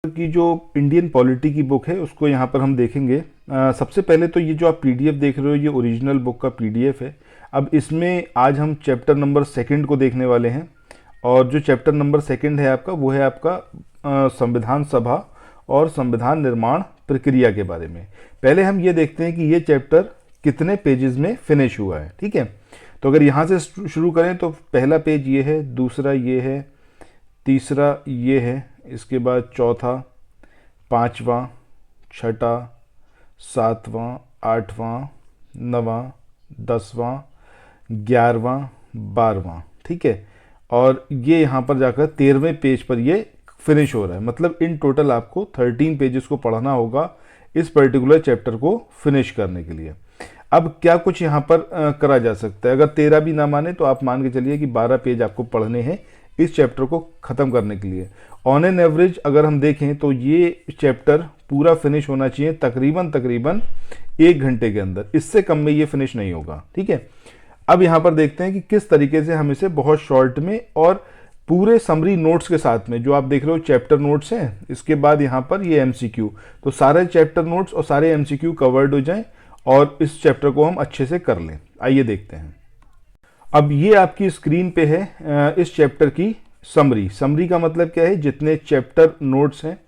की जो Indian polity की बुक है उसको यहाँ पर हम देखेंगे। सबसे पहले तो ये जो आप पीडीएफ देख रहे हो ये ओरिजिनल बुक का पीडीएफ है। अब इसमें आज हम चैप्टर नंबर सेकंड को देखने वाले हैं और जो चैप्टर नंबर सेकंड है आपका वो है आपका संविधान सभा और संविधान निर्माण प्रक्रिया के बारे में। पहले हम ये देखते हैं कि ये चैप्टर कितने पेजेस में फिनिश हुआ है। ठीक है, तो अगर यहाँ से शुरू करें तो पहला पेज ये है, दूसरा ये है, तीसरा ये है, इसके बाद चौथा, पांचवा, छठा, सातवां, आठवां, नवां, 10वां, 11वां, 12वां। ठीक है, और ये यहाँ पर जाकर 13वें पेज पर ये फिनिश हो रहा है। मतलब इन टोटल आपको 13 पेजेस को पढ़ना होगा इस पर्टिकुलर चैप्टर को फिनिश करने के लिए। अब क्या कुछ यहाँ पर करा जा सकता है। अगर 13 भी ना माने तो आप मान के चलिए कि 12 पेज आपको पढ़ने हैं इस चैप्टर को ख़त्म करने के लिए। ऑन एन एवरेज अगर हम देखें तो ये चैप्टर पूरा फिनिश होना चाहिए तकरीबन 1 घंटे के अंदर। इससे कम में ये फिनिश नहीं होगा। ठीक है, अब यहाँ पर देखते हैं कि किस तरीके से हम इसे बहुत शॉर्ट में और पूरे समरी नोट्स के साथ में, जो आप देख रहे हो चैप्टर नोट्स हैं, इसके बाद यहाँ पर ये एमसीक्यू, तो सारे चैप्टर नोट्स और सारे एमसीक्यू कवर्ड हो जाएं और इस चैप्टर को हम अच्छे से कर लें। आइए देखते हैं। अब ये आपकी स्क्रीन पे है इस चैप्टर की समरी का मतलब क्या है, जितने चैप्टर नोट्स हैं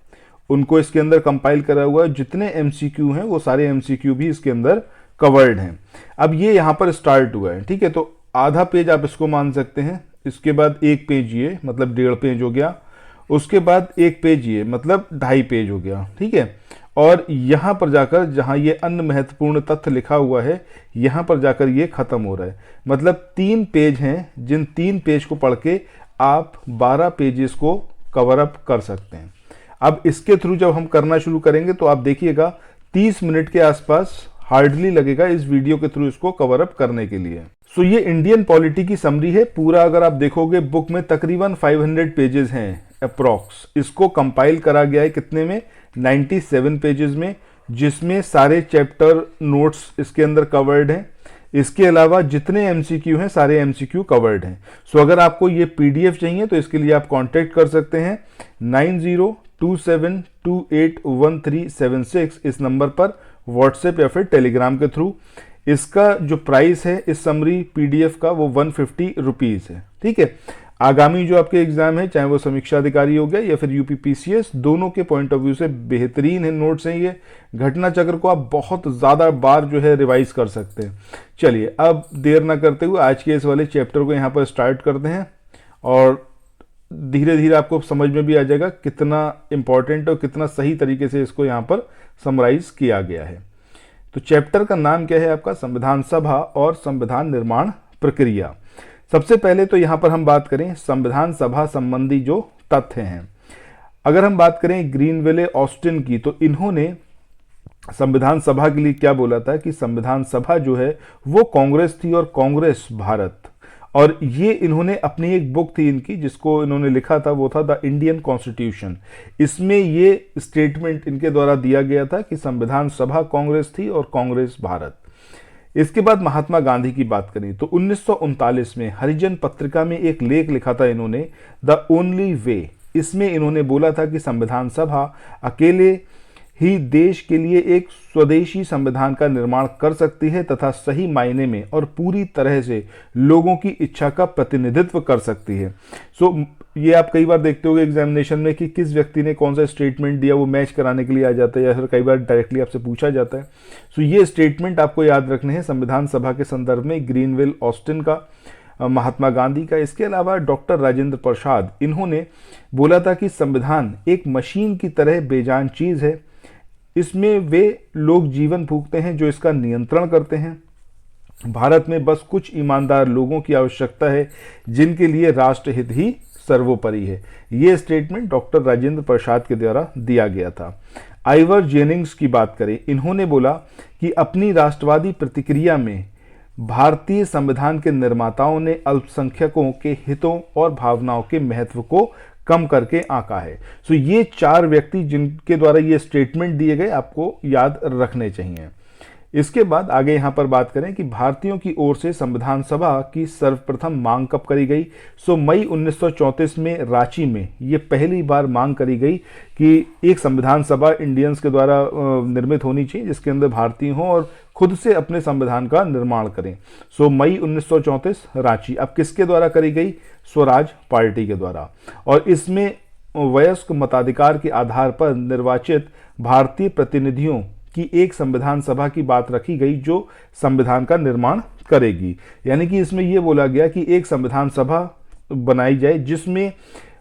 उनको इसके अंदर कंपाइल करा हुआ है, जितने एमसीक्यू हैं वो सारे एमसीक्यू भी इसके अंदर कवर्ड हैं। अब ये यहाँ पर स्टार्ट हुआ है। ठीक है, तो आधा पेज आप इसको मान सकते हैं, इसके बाद 1 पेज ये मतलब 1.5 पेज हो गया, उसके बाद 1 पेज ये मतलब 2.5 पेज हो गया। ठीक है, और यहाँ पर जाकर जहाँ ये अन्य महत्वपूर्ण तथ्य लिखा हुआ है यहाँ पर जाकर ये खत्म हो रहा है। मतलब 3 पेज हैं, जिन 3 पेज को पढ़ के आप 12 पेजेस को कवर अप कर सकते हैं। अब इसके थ्रू जब हम करना शुरू करेंगे तो आप देखिएगा 30 मिनट के आसपास हार्डली लगेगा इस वीडियो के थ्रू इसको कवर अप करने के लिए। सो ये इंडियन पॉलिटी की समरी है। पूरा अगर आप देखोगे बुक में तकरीबन 500 पेजेस हैं अप्रॉक्स। इसको कंपाइल करा गया है कितने में, 97 पेजेस में, जिसमें सारे चैप्टर नोट्स इसके अंदर कवर्ड हैं। इसके अलावा जितने एमसीक्यू हैं सारे एमसीक्यू कवर्ड हैं। सो अगर आपको ये पीडीएफ चाहिए तो इसके लिए आप कांटेक्ट कर सकते हैं 9027281376 इस नंबर पर व्हाट्सएप या फिर टेलीग्राम के थ्रू। इसका जो प्राइस है इस समरी पीडीएफ का वो 150 रुपीज़ है। ठीक है, आगामी जो आपके एग्जाम है, चाहे वो समीक्षा अधिकारी हो गया या फिर यूपीपीसीएस, दोनों के पॉइंट ऑफ व्यू से बेहतरीन है नोट्स हैं ये। घटना चक्र को आप बहुत ज़्यादा बार जो है रिवाइज कर सकते हैं। चलिए अब देर ना करते हुए आज के इस वाले चैप्टर को यहाँ पर स्टार्ट करते हैं और धीरे धीरे आपको समझ में भी आ जाएगा कितना इंपॉर्टेंट और कितना सही तरीके से इसको यहाँ पर समराइज किया गया है। तो चैप्टर का नाम क्या है आपका, संविधान सभा और संविधान निर्माण प्रक्रिया। सबसे पहले तो यहाँ पर हम बात करें संविधान सभा संबंधी जो तथ्य हैं। अगर हम बात करें ग्रीनवेले ऑस्टिन की, तो इन्होंने संविधान सभा के लिए क्या बोला था कि संविधान सभा जो है वो कांग्रेस थी और कांग्रेस भारत। और ये इन्होंने अपनी एक बुक थी इनकी जिसको इन्होंने लिखा था, वो था द इंडियन कॉन्स्टिट्यूशन। इसमें ये स्टेटमेंट इनके द्वारा दिया गया था कि संविधान सभा कांग्रेस थी और कांग्रेस भारत। इसके बाद महात्मा गांधी की बात करें तो 1939 में हरिजन पत्रिका में एक लेख लिखा था इन्होंने, द ओनली वे। इसमें इन्होंने बोला था कि संविधान सभा अकेले ही देश के लिए एक स्वदेशी संविधान का निर्माण कर सकती है तथा सही मायने में और पूरी तरह से लोगों की इच्छा का प्रतिनिधित्व कर सकती है। ये आप कई बार देखते होंगे एग्जामिनेशन में कि किस व्यक्ति ने कौन सा स्टेटमेंट दिया, वो मैच कराने के लिए आ जाता है या फिर कई बार डायरेक्टली आपसे पूछा जाता है। ये स्टेटमेंट आपको याद रखने हैं संविधान सभा के संदर्भ में, ग्रीनवेल ऑस्टिन का, महात्मा गांधी का। इसके अलावा डॉक्टर राजेंद्र प्रसाद, इन्होंने बोला था कि संविधान एक मशीन की तरह बेजान चीज है, इसमें वे लोग जीवन फूंकते हैं जो इसका नियंत्रण करते हैं। भारत में बस कुछ ईमानदार लोगों की आवश्यकता है जिनके लिए राष्ट्रहित ही सर्वोपरि है। ये स्टेटमेंट डॉक्टर राजेंद्र प्रसाद के द्वारा दिया गया था। आइवर जेनिंग्स की बात करें, इन्होंने बोला कि अपनी राष्ट्रवादी प्रतिक्रिया में भारतीय संविधान के निर्माताओं ने अल्पसंख्यकों के हितों और भावनाओं के महत्व को कम करके आंका है। ये 4 व्यक्ति जिनके द्वारा ये स्टेटमेंट दिए गए आपको याद रखने चाहिए। इसके बाद आगे यहाँ पर बात करें कि भारतीयों की ओर से संविधान सभा की सर्वप्रथम मांग कब करी गई। सो मई 1934 में रांची में ये पहली बार मांग करी गई कि एक संविधान सभा इंडियंस के द्वारा निर्मित होनी चाहिए जिसके अंदर भारतीय हों और खुद से अपने संविधान का निर्माण करें। सो मई 1934 रांची। अब किसके द्वारा करी गई? स्वराज पार्टी के द्वारा। और इसमें वयस्क मताधिकार के आधार पर निर्वाचित भारतीय प्रतिनिधियों की एक संविधान सभा की बात रखी गई जो संविधान का निर्माण करेगी। यानी कि इसमें यह बोला गया कि एक संविधान सभा बनाई जाए जिसमें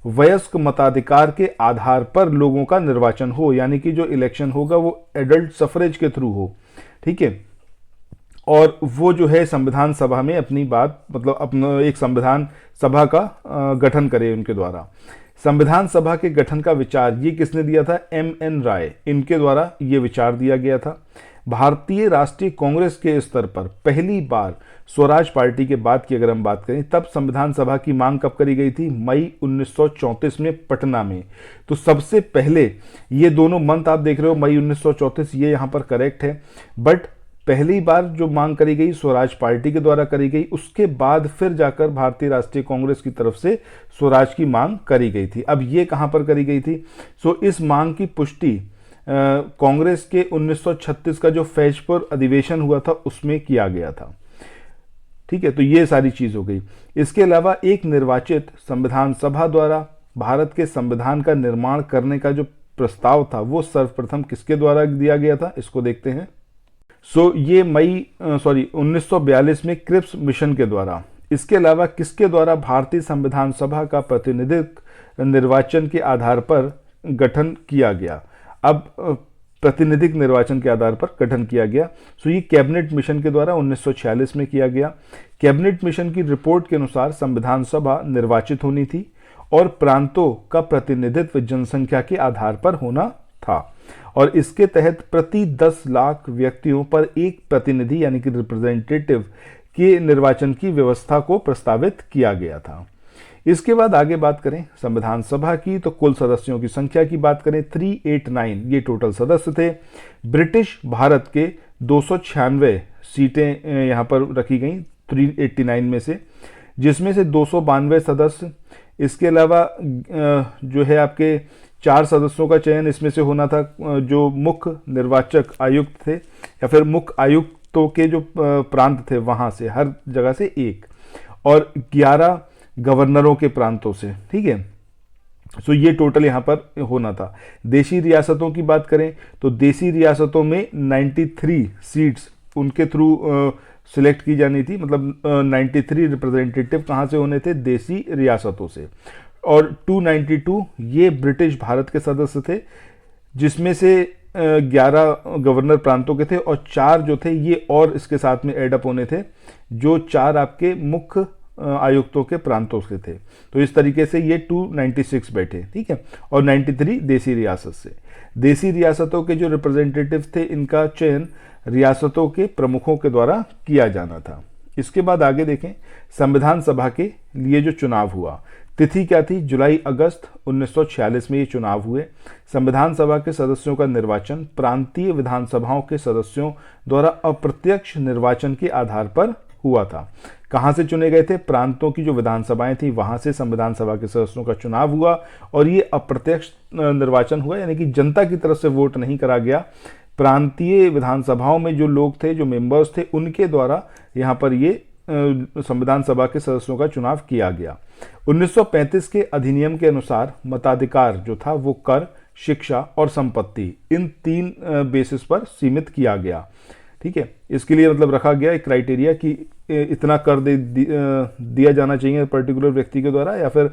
वयस्क मताधिकार के आधार पर लोगों का निर्वाचन हो, यानी कि जो इलेक्शन होगा वो एडल्ट सफरेज के थ्रू हो। ठीक है, और वो जो है संविधान सभा में अपनी बात मतलब अपना एक संविधान सभा का गठन करे उनके द्वारा। संविधान सभा के गठन का विचार ये किसने दिया था? एम.एन. राय, इनके द्वारा ये विचार दिया गया था। भारतीय राष्ट्रीय कांग्रेस के स्तर पर पहली बार स्वराज पार्टी के बाद की अगर हम बात करें तब संविधान सभा की मांग कब करी गई थी? मई 1934 में पटना में। तो सबसे पहले ये दोनों मंथ आप देख रहे हो मई 1934, ये यहाँ पर करेक्ट है, बट पहली बार जो मांग करी गई स्वराज पार्टी के द्वारा करी गई, उसके बाद फिर जाकर भारतीय राष्ट्रीय कांग्रेस की तरफ से स्वराज की मांग करी गई थी। अब ये कहां पर करी गई थी? सो इस मांग की पुष्टि कांग्रेस के 1936 का जो फैजपुर अधिवेशन हुआ था उसमें किया गया था। ठीक है, तो ये सारी चीज हो गई। इसके अलावा एक निर्वाचित संविधान सभा द्वारा भारत के संविधान का निर्माण करने का जो प्रस्ताव था वो सर्वप्रथम किसके द्वारा दिया गया था, इसको देखते हैं। ये 1942 में क्रिप्स मिशन के द्वारा। इसके अलावा किसके द्वारा भारतीय संविधान सभा का प्रतिनिधित्व निर्वाचन के आधार पर गठन किया गया? अब प्रतिनिधिक निर्वाचन के आधार पर गठन किया गया। ये कैबिनेट मिशन के द्वारा 1946 में किया गया। कैबिनेट मिशन की रिपोर्ट के अनुसार संविधान सभा निर्वाचित होनी थी और प्रांतों का प्रतिनिधित्व जनसंख्या के आधार पर होना था और इसके तहत प्रति 10 लाख व्यक्तियों पर एक प्रतिनिधि यानी कि रिप्रेजेंटेटिव के निर्वाचन की व्यवस्था को प्रस्तावित किया गया था। इसके बाद आगे बात करें संविधान सभा की, तो कुल सदस्यों की संख्या की बात करें 389 ये टोटल सदस्य थे। ब्रिटिश भारत के 296 सीटें यहाँ पर रखी गई 389 में से, जिसमें से 292 सदस्य। इसके अलावा जो है आपके 4 सदस्यों का चयन इसमें से होना था जो मुख्य निर्वाचक आयुक्त थे या फिर मुख्य आयुक्तों के जो प्रांत थे वहां से, हर जगह से एक, और 11 गवर्नरों के प्रांतों से। ठीक है, ये टोटल यहाँ पर होना था। देशी रियासतों की बात करें तो देशी रियासतों में 93 सीट्स उनके थ्रू सिलेक्ट की जानी थी, मतलब 93 रिप्रेजेंटेटिव कहाँ से होने थे? देशी रियासतों से। और 292 ये ब्रिटिश भारत के सदस्य थे, जिसमें से 11 गवर्नर प्रांतों के थे और 4 जो थे ये और इसके साथ में एडअप होने थे, जो 4 आपके मुख्य आयुक्तों के प्रांतों से थे। तो इस तरीके से ये 296 बैठे। ठीक है, और 93 देशी रियासत से। देशी रियासतों के जो रिप्रेजेंटेटिव थे इनका चयन रियासतों के प्रमुखों के द्वारा किया जाना था। इसके बाद आगे देखें संविधान सभा के लिए जो चुनाव हुआ, तिथि क्या थी? जुलाई अगस्त 1946 में ये चुनाव हुए। संविधान सभा के सदस्यों का निर्वाचन प्रांतीय विधानसभाओं के सदस्यों द्वारा अप्रत्यक्ष निर्वाचन के आधार पर हुआ था। कहां से चुने गए थे? प्रांतों की जो विधानसभाएं थी वहां से संविधान सभा के सदस्यों का चुनाव हुआ और ये अप्रत्यक्ष निर्वाचन हुआ, यानी कि जनता की तरफ से वोट नहीं करा गया। प्रांतीय विधानसभाओं में जो लोग थे, जो मेंबर्स थे, उनके द्वारा यहाँ पर ये संविधान सभा के सदस्यों का चुनाव किया गया। 1935 के अधिनियम के अनुसार मताधिकार जो था वो कर, शिक्षा और संपत्ति, इन 3 बेसिस पर सीमित किया गया। ठीक है, इसके लिए मतलब रखा गया एक क्राइटेरिया कि इतना कर दिया जाना चाहिए पर्टिकुलर व्यक्ति के द्वारा, या फिर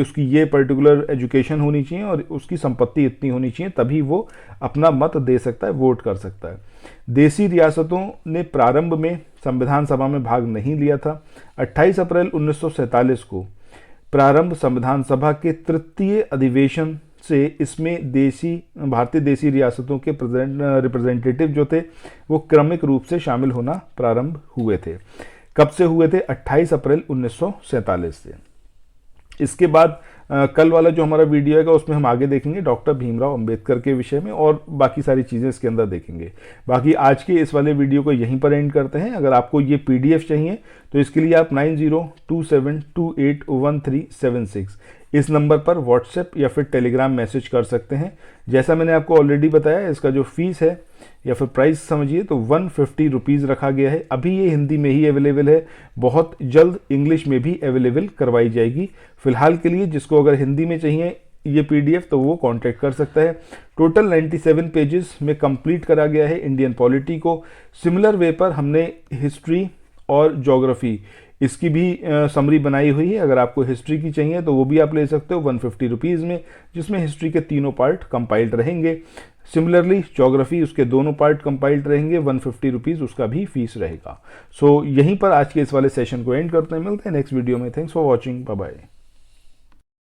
उसकी ये पर्टिकुलर एजुकेशन होनी चाहिए और उसकी संपत्ति इतनी होनी चाहिए, तभी वो अपना मत दे सकता है, वोट कर सकता है। देशी रियासतों ने प्रारंभ में संविधान सभा में भाग नहीं लिया था। 28 अप्रैल 1947 को प्रारंभ संविधान सभा के तृतीय अधिवेशन से इसमें भारतीय देशी रियासतों के रिप्रेजेंटेटिव जो थे वो क्रमिक रूप से शामिल होना प्रारंभ हुए थे। कब से हुए थे? 28 अप्रैल 1947 से। इसके बाद कल वाला जो हमारा वीडियो है उसमें हम आगे देखेंगे डॉक्टर भीमराव अंबेडकर के विषय में और बाकी सारी चीज़ें इसके अंदर देखेंगे। बाकी आज के इस वाले वीडियो को यहीं पर एंड करते हैं। अगर आपको ये PDF चाहिए तो इसके लिए आप 9027281376 इस नंबर पर व्हाट्सएप या फिर टेलीग्राम मैसेज कर सकते हैं। जैसा मैंने आपको ऑलरेडी बताया, इसका जो फीस है या फिर प्राइस समझिए तो 150 रुपीज़ रखा गया है। अभी ये हिंदी में ही अवेलेबल है, बहुत जल्द इंग्लिश में भी अवेलेबल करवाई जाएगी। फिलहाल के लिए जिसको अगर हिंदी में चाहिए ये PDF तो वो कांटेक्ट कर सकता है। टोटल 97 पेजेस में कंप्लीट करा गया है इंडियन पॉलिटी को। सिमिलर वे पर हमने हिस्ट्री और ज्योग्राफी इसकी भी समरी बनाई हुई है। अगर आपको हिस्ट्री की चाहिए तो वो भी आप ले सकते हो 150 रुपीज़ में, जिसमें हिस्ट्री के तीनों पार्ट कंपाइल्ड रहेंगे। सिमिलरली ज्योग्राफी उसके दोनों पार्ट कंपाइल्ड रहेंगे, 150 रुपीज़ उसका भी फीस रहेगा। सो यहीं पर आज के इस वाले सेशन को एंड करते हैं। मिलते हैं नेक्स्ट वीडियो में। Thanks for watching, bye bye.